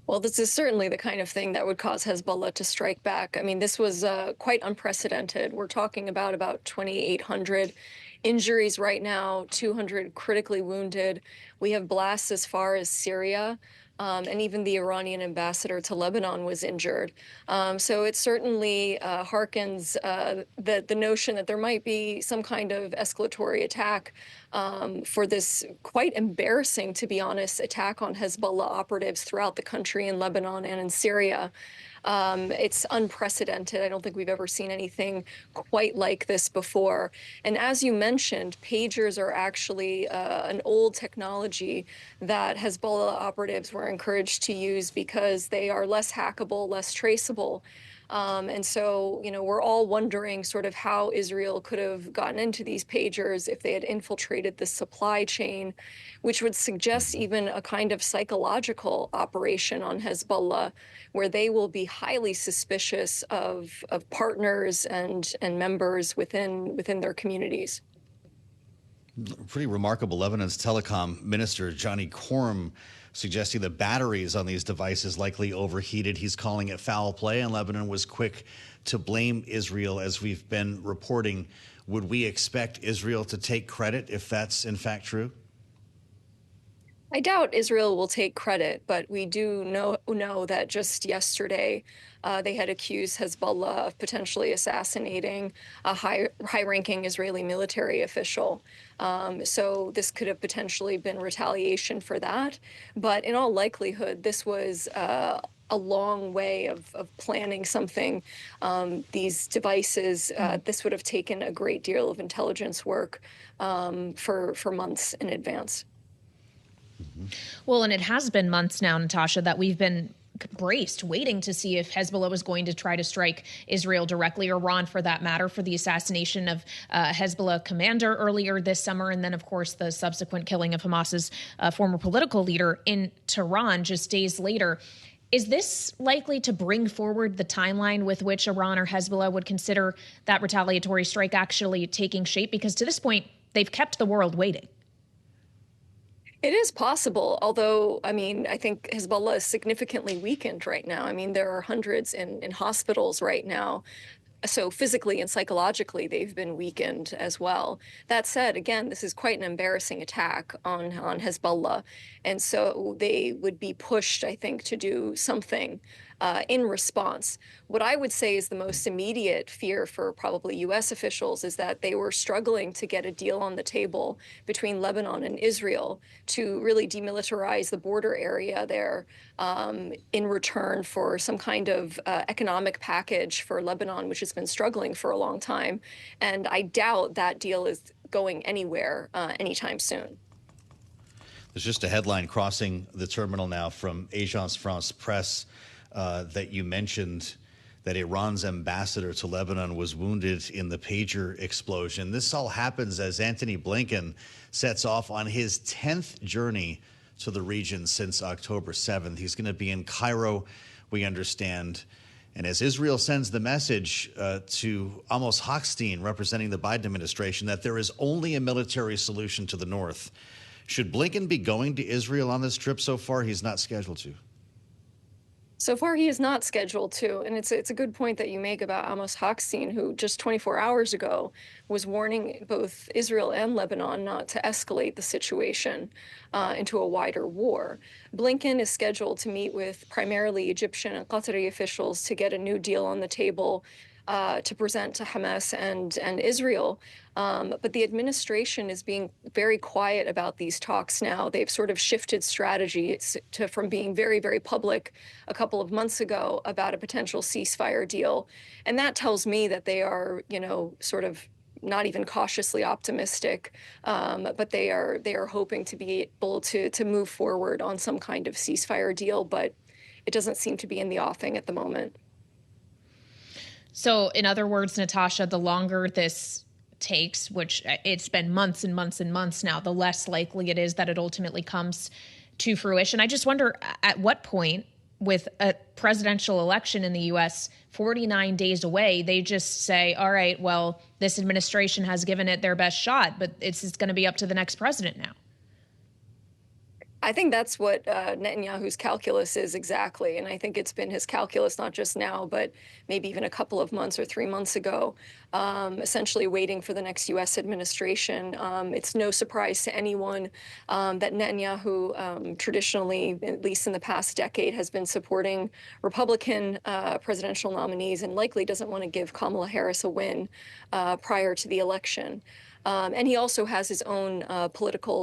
Well, this is certainly the kind of thing that would cause Hezbollah to strike back. I mean, this was quite unprecedented. We're talking about 2,800 injuries right now, 200 critically wounded. We have blasts as far as Syria, and even the Iranian ambassador to Lebanon was injured. So it certainly harkens the notion that there might be some kind of escalatory attack for this quite embarrassing, to be honest, attack on Hezbollah operatives throughout the country in Lebanon and in Syria. It's unprecedented. I don't think we've ever seen anything quite like this before. And as you mentioned, pagers are actually an old technology that Hezbollah operatives were encouraged to use because they are less hackable, less traceable. And so, we're all wondering sort of how Israel could have gotten into these pagers if they had infiltrated the supply chain, which would suggest Mhm. even a kind of psychological operation on Hezbollah, where they will be highly suspicious of partners and members within their communities. Pretty remarkable. Lebanon's telecom minister, Johnny Korm, suggesting the batteries on these devices likely overheated. He's calling it foul play, and Lebanon was quick to blame Israel, as we've been reporting. Would we expect Israel to take credit if that's in fact true? I doubt Israel will take credit, but we do know that just yesterday they had accused Hezbollah of potentially assassinating a high-ranking Israeli military official. So this could have potentially been retaliation for that. But in all likelihood, this was a long way of planning something. These devices, this would have taken a great deal of intelligence work for months in advance. Mhm. Well, and it has been months now, Natasha, that we've been braced, waiting to see if Hezbollah was going to try to strike Israel directly, or Iran for that matter, for the assassination of Hezbollah commander earlier this summer. And then, of course, the subsequent killing of Hamas's former political leader in Tehran just days later. Is this likely to bring forward the timeline with which Iran or Hezbollah would consider that retaliatory strike actually taking shape? Because to this point, they've kept the world waiting. It is possible, although, I mean, I think Hezbollah is significantly weakened right now. I mean, there are hundreds in hospitals right now. So physically and psychologically, they've been weakened as well. That said, again, this is quite an embarrassing attack on Hezbollah. And so they would be pushed, I think, to do something in response. What I would say is the most immediate fear for probably US officials is that they were struggling to get a deal on the table between Lebanon and Israel to really demilitarize the border area there, in return for some kind of economic package for Lebanon, which has been struggling for a long time. And I doubt that deal is going anywhere anytime soon. There's just a headline crossing the terminal now from Agence France Presse that you mentioned that Iran's ambassador to Lebanon was wounded in the pager explosion. This all happens as Antony Blinken sets off on his 10th journey to the region since October 7th. He's going to be in Cairo, we understand. And as Israel sends the message to Amos Hochstein, representing the Biden administration, that there is only a military solution to the north, should Blinken be going to Israel on this trip? So far, he's not scheduled to. So far, he is not scheduled to, and it's a good point that you make about Amos Hochstein, who just 24 hours ago was warning both Israel and Lebanon not to escalate the situation into a wider war. Blinken is scheduled to meet with primarily Egyptian and Qatari officials to get a new deal on the table to present to Hamas and Israel. But the administration is being very quiet about these talks now. They've sort of shifted strategies from being very, very public a couple of months ago about a potential ceasefire deal. And that tells me that they are, sort of not even cautiously optimistic, but they are hoping to be able to move forward on some kind of ceasefire deal. But it doesn't seem to be in the offing at the moment. So, in other words, Natasha, the longer this takes, which it's been months and months and months now, the less likely it is that it ultimately comes to fruition. I just wonder at what point, with a presidential election in the U.S. 49 days away, they just say, all right, well, this administration has given it their best shot, but it's going to be up to the next president now. I think that's what Netanyahu's calculus is exactly. And I think it's been his calculus not just now, but maybe even a couple of months or 3 months ago, essentially waiting for the next U.S. administration. It's no surprise to anyone that Netanyahu traditionally, at least in the past decade, has been supporting Republican presidential nominees and likely doesn't want to give Kamala Harris a win prior to the election. And he also has his own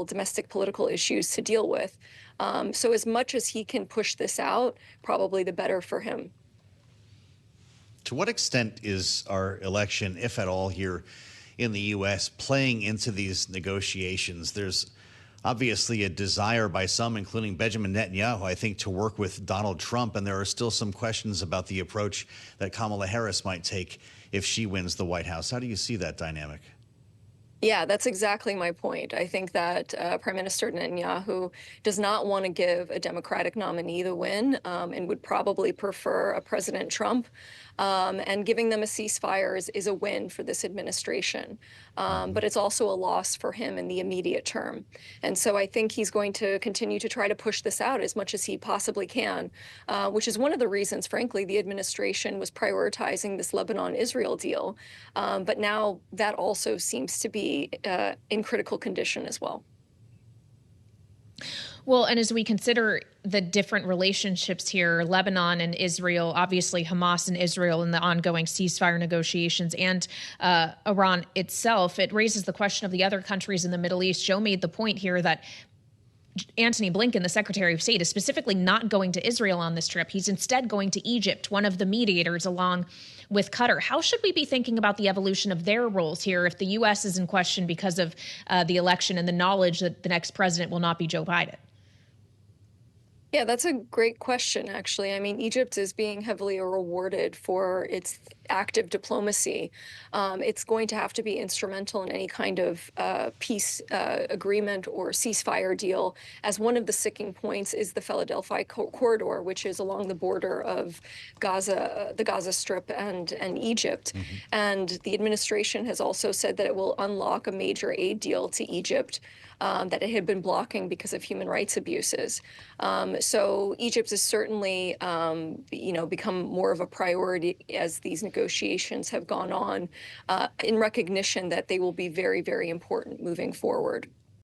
domestic political issues to deal with. So as much as he can push this out, probably the better for him. To what extent is our election, if at all, here in the U.S. playing into these negotiations? There's obviously a desire by some, including Benjamin Netanyahu, I think, to work with Donald Trump. And there are still some questions about the approach that Kamala Harris might take if she wins the White House. How do you see that dynamic? Yeah, that's exactly my point. I think that Prime Minister Netanyahu does not want to give a Democratic nominee the win and would probably prefer a President Trump. And giving them a ceasefire is a win for this administration. But it's also a loss for him in the immediate term. And so I think he's going to continue to try to push this out as much as he possibly can, which is one of the reasons, frankly, the administration was prioritizing this Lebanon-Israel deal. But now that also seems to be in critical condition as well. Well, and as we consider the different relationships here, Lebanon and Israel, obviously Hamas and Israel in the ongoing ceasefire negotiations, and Iran itself, it raises the question of the other countries in the Middle East. Joe made the point here that Antony Blinken, the Secretary of State, is specifically not going to Israel on this trip. He's instead going to Egypt, one of the mediators, along with Qatar. How should we be thinking about the evolution of their roles here if the U.S. is in question because of the election and the knowledge that the next president will not be Joe Biden? Yeah, that's a great question, actually. I mean, Egypt is being heavily rewarded for its active diplomacy. It's going to have to be instrumental in any kind of peace agreement or ceasefire deal, as one of the sticking points is the Philadelphia corridor, which is along the border of Gaza, the Gaza Strip, and Egypt. And the administration has also said that it will unlock a major aid deal to Egypt that it had been blocking because of human rights abuses. So Egypt has certainly, become more of a priority as these negotiations have gone on, in recognition that they will be very, very important moving forward.